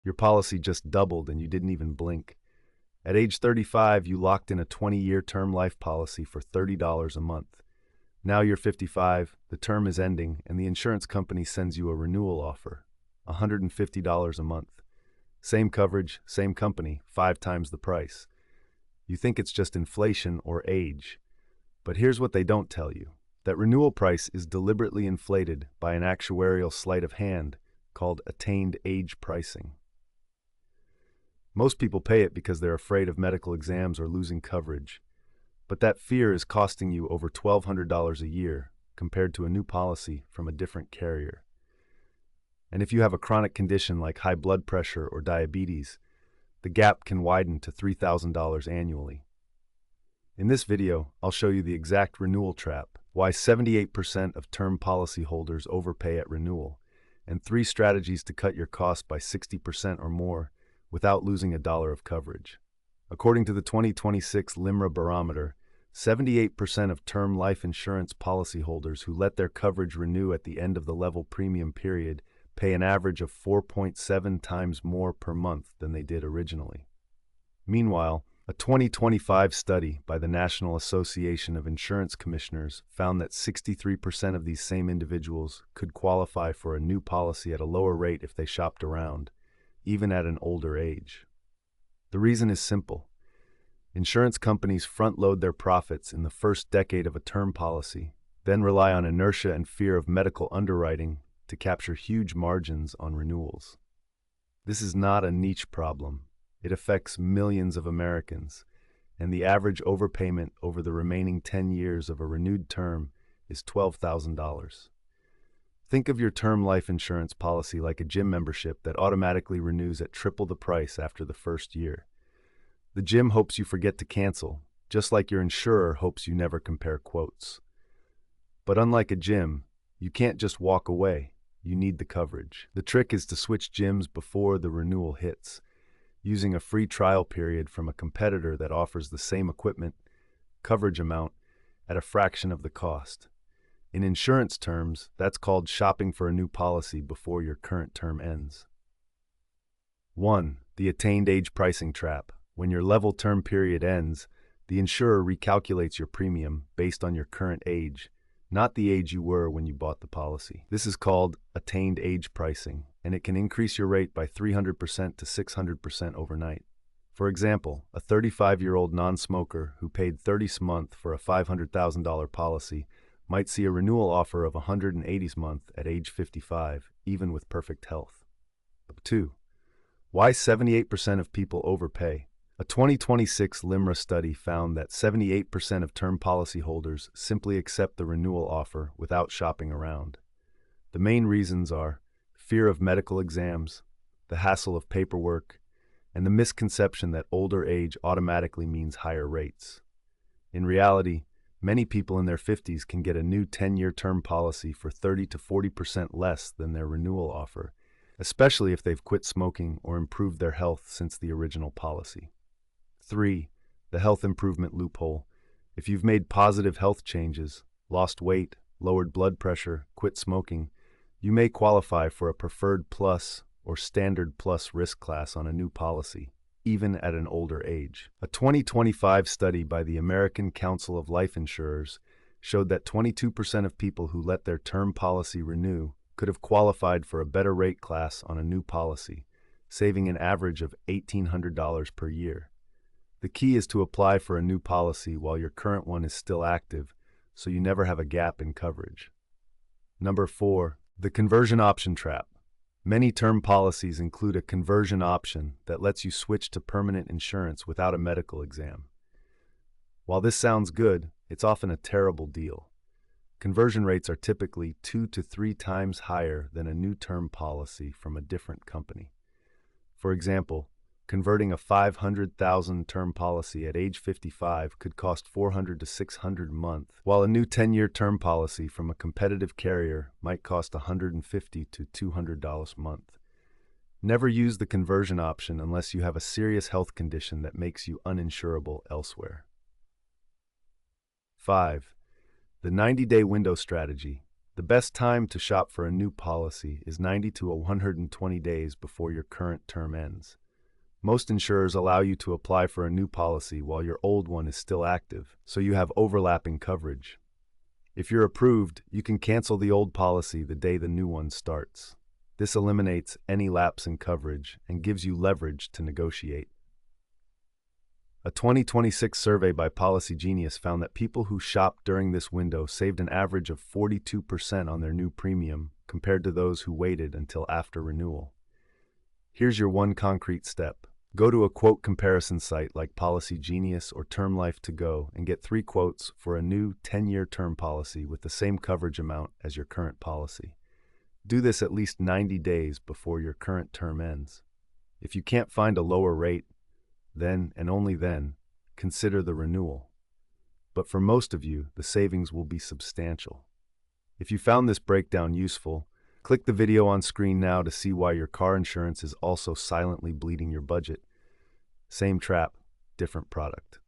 Your policy just doubled and you didn't even blink. At age 35, you locked in a 20-year term life policy for $30 a month. Now you're 55, the term is ending, and the insurance company sends you a renewal offer, $150 a month. Same coverage, same company, 5 times the price. You think it's just inflation or age. But here's what they don't tell you. That renewal price is deliberately inflated by an actuarial sleight of hand called attained age pricing. Most people pay it because they're afraid of medical exams or losing coverage. But that fear is costing you over $1,200 a year compared to a new policy from a different carrier. And if you have a chronic condition like high blood pressure or diabetes, the gap can widen to $3,000 annually. In this video, I'll show you the exact renewal trap, why 78% of term policy holders overpay at renewal, and 3 strategies to cut your costs by 60% or more without losing a dollar of coverage. According to the 2026 LIMRA Barometer, 78% of term life insurance policyholders who let their coverage renew at the end of the level premium period pay an average of 4.7 times more per month than they did originally. Meanwhile, a 2025 study by the National Association of Insurance Commissioners found that 63% of these same individuals could qualify for a new policy at a lower rate if they shopped around, even at an older age. The reason is simple. Insurance companies front-load their profits in the first decade of a term policy, then rely on inertia and fear of medical underwriting to capture huge margins on renewals. This is not a niche problem. It affects millions of Americans, and the average overpayment over the remaining 10 years of a renewed term is $12,000. Think of your term life insurance policy like a gym membership that automatically renews at triple the price after the first year. The gym hopes you forget to cancel, just like your insurer hopes you never compare quotes. But unlike a gym, you can't just walk away. You need the coverage. The trick is to switch gyms before the renewal hits, using a free trial period from a competitor that offers the same equipment, coverage amount, at a fraction of the cost. In insurance terms, that's called shopping for a new policy before your current term ends. 1. The attained age pricing trap. When your level term period ends, the insurer recalculates your premium based on your current age, not the age you were when you bought the policy. This is called attained age pricing, and it can increase your rate by 300% to 600% overnight. For example, a 35-year-old non-smoker who paid $30 a month for a $500,000 policy might see a renewal offer of $180 a month at age 55, even with perfect health. 2. Why 78% of people overpay? A 2026 LIMRA study found that 78% of term policyholders simply accept the renewal offer without shopping around. The main reasons are fear of medical exams, the hassle of paperwork, and the misconception that older age automatically means higher rates. In reality, many people in their 50s can get a new 10-year term policy for 30 to 40% less than their renewal offer, especially if they've quit smoking or improved their health since the original policy. 3. The health improvement loophole. If you've made positive health changes, lost weight, lowered blood pressure, quit smoking, you may qualify for a preferred plus or standard plus risk class on a new policy, even at an older age. A 2025 study by the American Council of Life Insurers showed that 22% of people who let their term policy renew could have qualified for a better rate class on a new policy, saving an average of $1,800 per year. The key is to apply for a new policy while your current one is still active, so you never have a gap in coverage. 4. The conversion option trap. Many term policies include a conversion option that lets you switch to permanent insurance without a medical exam. While this sounds good, it's often a terrible deal. Conversion rates are typically 2 to 3 times higher than a new term policy from a different company. For example, converting a $500,000 term policy at age 55 could cost $400 to $600 a month, while a new 10-year term policy from a competitive carrier might cost $150 to $200 a month. Never use the conversion option unless you have a serious health condition that makes you uninsurable elsewhere. 5. The 90-day window strategy. The best time to shop for a new policy is 90 to 120 days before your current term ends. Most insurers allow you to apply for a new policy while your old one is still active, so you have overlapping coverage. If you're approved, you can cancel the old policy the day the new one starts. This eliminates any lapse in coverage and gives you leverage to negotiate. A 2026 survey by Policy Genius found that people who shopped during this window saved an average of 42% on their new premium compared to those who waited until after renewal. Here's your one concrete step. Go to a quote comparison site like Policy Genius or Term Life to Go and get 3 quotes for a new 10-year term policy with the same coverage amount as your current policy. Do this at least 90 days before your current term ends. If you can't find a lower rate, then, and only then, consider the renewal. But for most of you, the savings will be substantial. If you found this breakdown useful, click the video on screen now to see why your car insurance is also silently bleeding your budget. Same trap, different product.